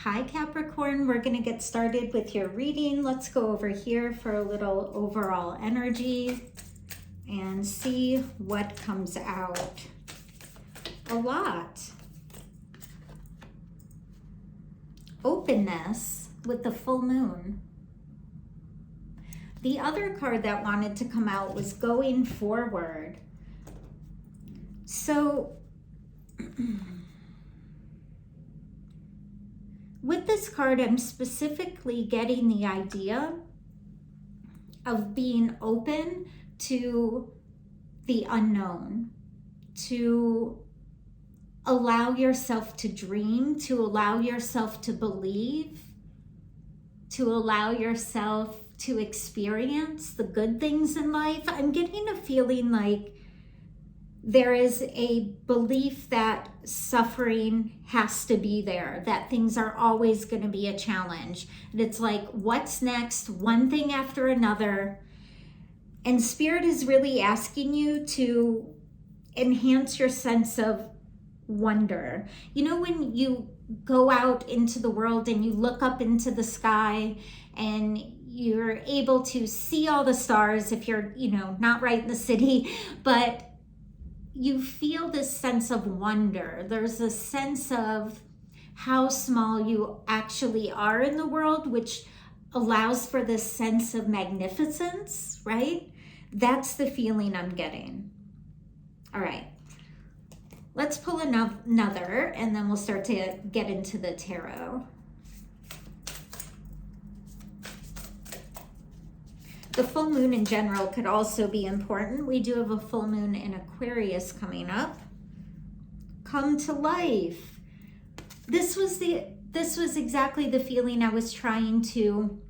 Hi Capricorn, we're going to get started with your reading. Let's go over here for a little overall energy and see what comes out. A lot. Openness with the full moon. The other card that wanted to come out was going forward. So with this card, I'm specifically getting the idea of being open to the unknown, to allow yourself to dream, to allow yourself to believe, to allow yourself to experience the good things in life. I'm getting a feeling like there is a belief that suffering has to be there, that things are always going to be a challenge. And it's like, what's next? One thing after another. And Spirit is really asking you to enhance your sense of wonder. You know, when you go out into the world and you look up into the sky and you're able to see all the stars if you're, not right in the city, but you feel this sense of wonder. There's a sense of how small you actually are in the world, which allows for this sense of magnificence, right? That's the feeling I'm getting. All right. Let's pull another, and then we'll start to get into the tarot. The full moon in general could also be important. We do have a full moon in Aquarius coming up. Come to life. This was exactly the feeling I was trying to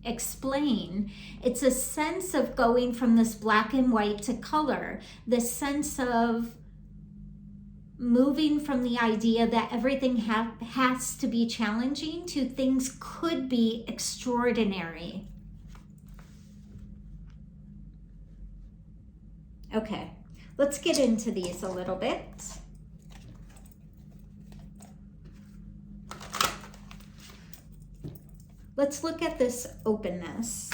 explain. It's a sense of going from this black and white to color. This sense of moving from the idea that everything has to be challenging to things could be extraordinary. Okay, let's get into these a little bit. Let's look at this openness.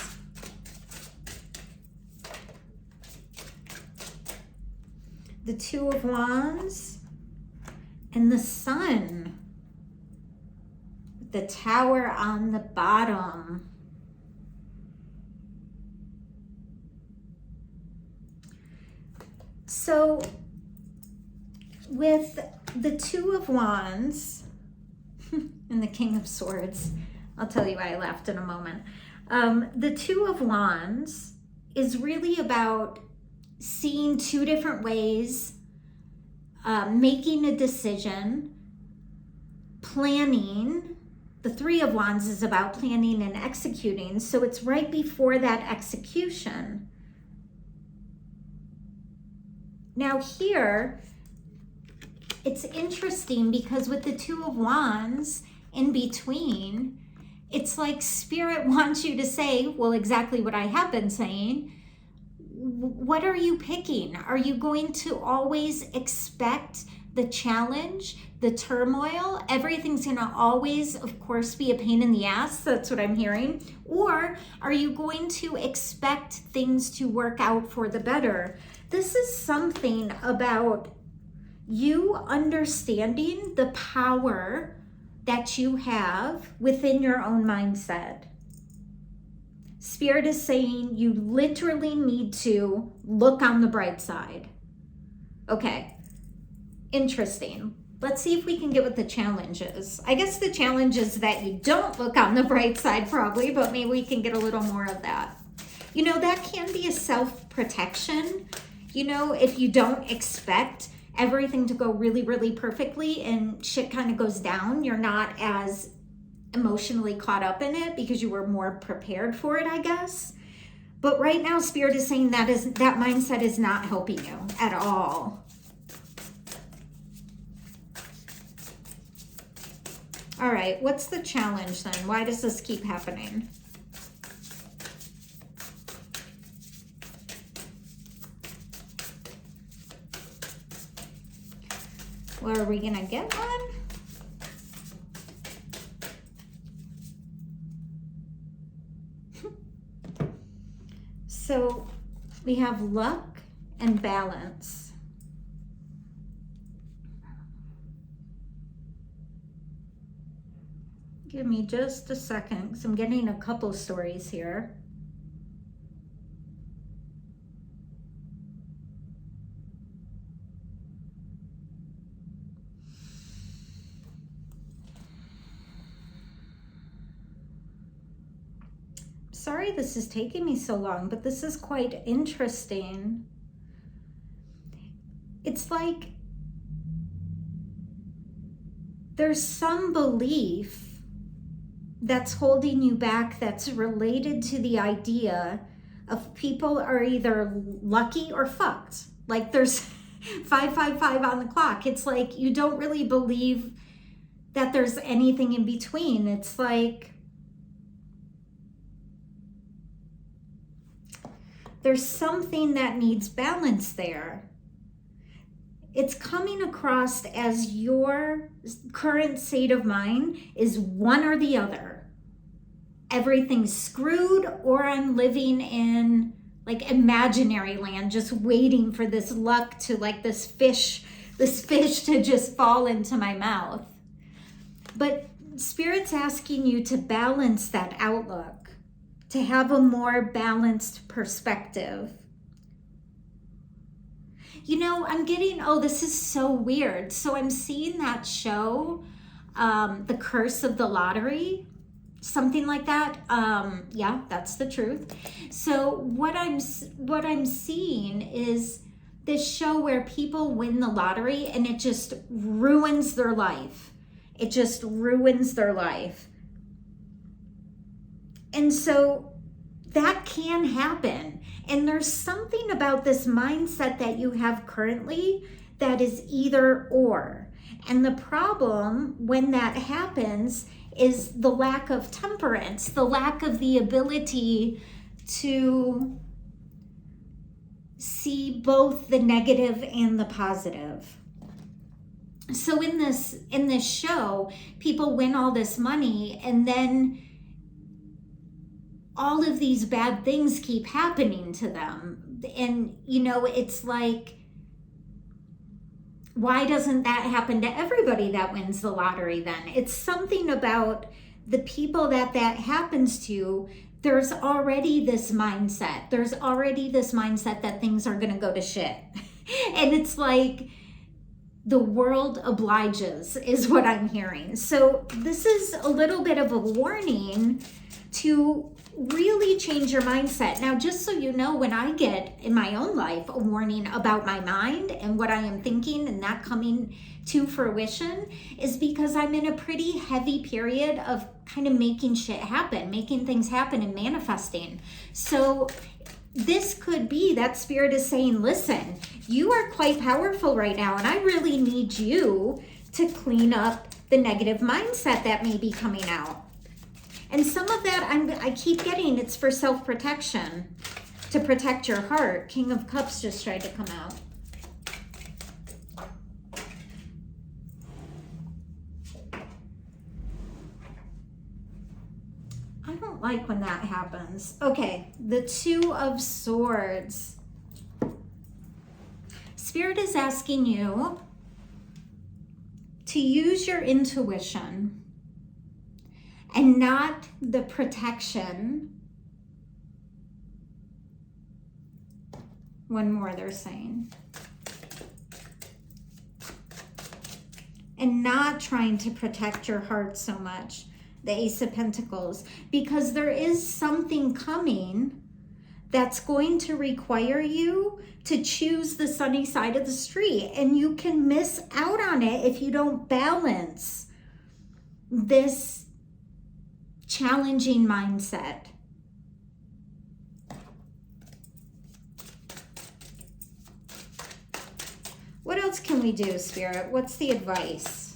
The Two of Wands and the Sun. The Tower on the bottom. So with the Two of Wands and the King of Swords, I'll tell you why I laughed in a moment. The Two of Wands is really about seeing two different ways, making a decision, planning. The Three of Wands is about planning and executing. So it's right before that execution. Now here, it's interesting because with the Two of Wands in between, it's like Spirit wants you to say, well, exactly what I have been saying. What are you picking? Are you going to always expect the challenge, the turmoil? Everything's going to always, of course, be a pain in the ass. That's what I'm hearing. Or are you going to expect things to work out for the better? This is something about you understanding the power that you have within your own mindset. Spirit is saying you literally need to look on the bright side. Okay, interesting. Let's see if we can get what the challenge is. I guess the challenge is that you don't look on the bright side probably, but maybe we can get a little more of that. That can be a self-protection. If you don't expect everything to go really, really perfectly and shit kind of goes down, you're not as emotionally caught up in it because you were more prepared for it, I guess. But right now, Spirit is saying that mindset is not helping you at all. All right, what's the challenge then? Why does this keep happening? Well, are we gonna get one? So we have luck and balance. Give me just a second, because I'm getting a couple stories here. Sorry this is taking me so long, but this is quite interesting. It's like there's some belief that's holding you back that's related to the idea of people are either lucky or fucked. Like there's 555 on the clock. It's like you don't really believe that there's anything in between. It's like there's something that needs balance there. It's coming across as your current state of mind is one or the other. Everything's screwed, or I'm living in like imaginary land, just waiting for this luck to, like this fish to just fall into my mouth. But Spirit's asking you to balance that outlook, to have a more balanced perspective. You know, I'm getting, oh, this is so weird. So I'm seeing that show, The Curse of the Lottery, something like that. Yeah, that's the truth. So what I'm seeing is this show where people win the lottery and it just ruins their life. It just ruins their life. And so that can happen. And there's something about this mindset that you have currently that is either or. And the problem when that happens is the lack of temperance, the lack of the ability to see both the negative and the positive. So in this show, people win all this money and then all of these bad things keep happening to them. And, you know, it's like, why doesn't that happen to everybody that wins the lottery then? It's something about the people that happens to. There's already this mindset. There's already this mindset that things are going to go to shit. And it's like the world obliges is what I'm hearing. So this is a little bit of a warning to really change your mindset. Now, just so you know, when I get in my own life a warning about my mind and what I am thinking and that coming to fruition, is because I'm in a pretty heavy period of kind of making shit happen, making things happen and manifesting. So this could be that Spirit is saying, listen, you are quite powerful right now, and I really need you to clean up the negative mindset that may be coming out. And some of that I keep getting, it's for self-protection, to protect your heart. King of Cups just tried to come out. I don't like when that happens. Okay, the Two of Swords. Spirit is asking you to use your intuition and not the protection. One more they're saying. And not trying to protect your heart so much. The Ace of Pentacles. Because there is something coming that's going to require you to choose the sunny side of the street. And you can miss out on it if you don't balance this challenging mindset. What else can we do, Spirit? What's the advice?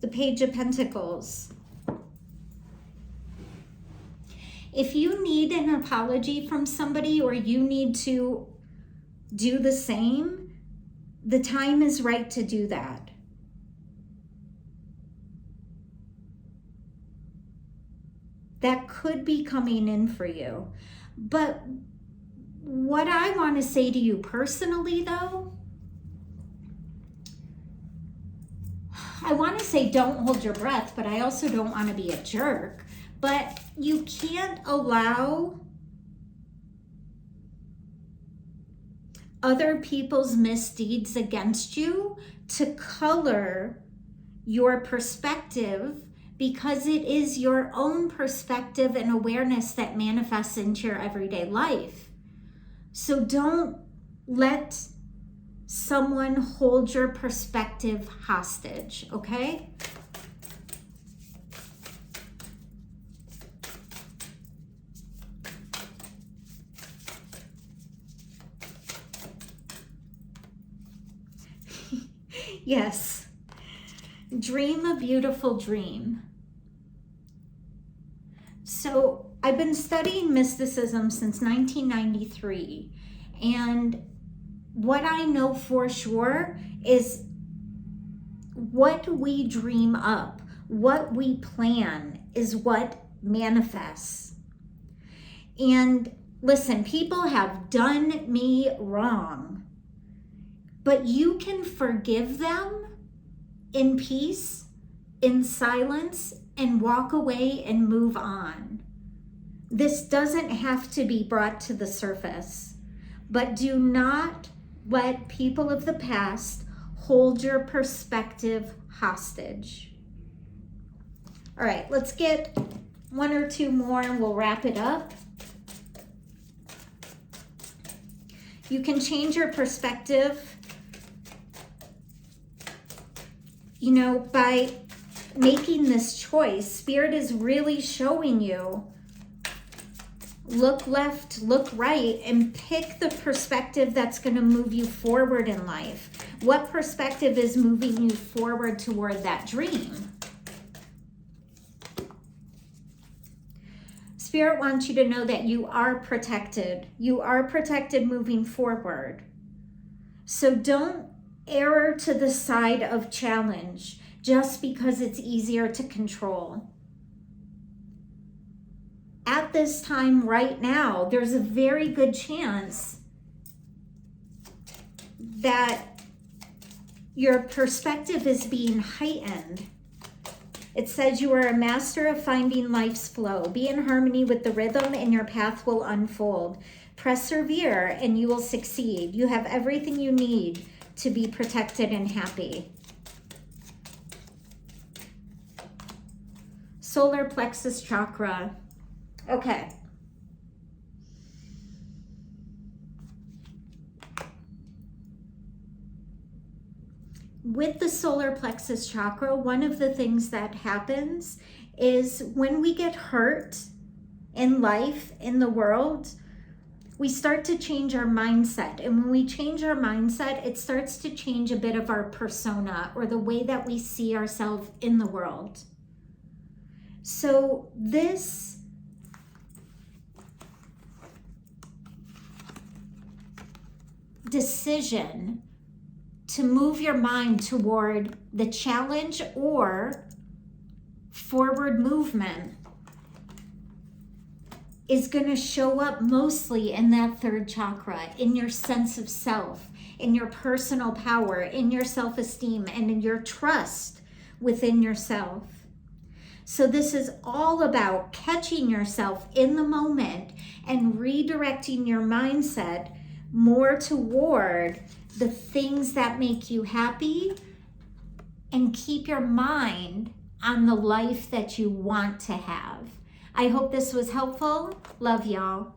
The Page of Pentacles. If you need an apology from somebody or you need to do the same, the time is right to do that. that could be coming in for you. But what I want to say to you personally, though, I want to say don't hold your breath, but I also don't want to be a jerk. But you can't allow other people's misdeeds against you to color your perspective, because it is your own perspective and awareness that manifests into your everyday life. So don't let someone hold your perspective hostage, okay? Yes. Dream a beautiful dream. So I've been studying mysticism since 1993, and what I know for sure is what we dream up, what we plan is what manifests. And listen, people have done me wrong, but you can forgive them in peace, in silence, and walk away and move on. This doesn't have to be brought to the surface, but do not let people of the past hold your perspective hostage. All right, let's get one or two more and we'll wrap it up. You can change your perspective, you know, by making this choice. Spirit is really showing you, look left, look right, and pick the perspective that's going to move you forward in life. What perspective is moving you forward toward that dream? Spirit wants you to know that you are protected. You are protected moving forward. So don't err to the side of challenge just because it's easier to control. At this time right now, there's a very good chance that your perspective is being heightened. It says you are a master of finding life's flow. Be in harmony with the rhythm and your path will unfold. Persevere and you will succeed. You have everything you need to be protected and happy. Solar plexus chakra. Okay. With the solar plexus chakra, one of the things that happens is when we get hurt in life, in the world, we start to change our mindset. And when we change our mindset, it starts to change a bit of our persona or the way that we see ourselves in the world. So this decision to move your mind toward the challenge or forward movement is going to show up mostly in that third chakra, in your sense of self, in your personal power, in your self-esteem, and in your trust within yourself. So this is all about catching yourself in the moment and redirecting your mindset more toward the things that make you happy and keep your mind on the life that you want to have. I hope this was helpful. Love y'all.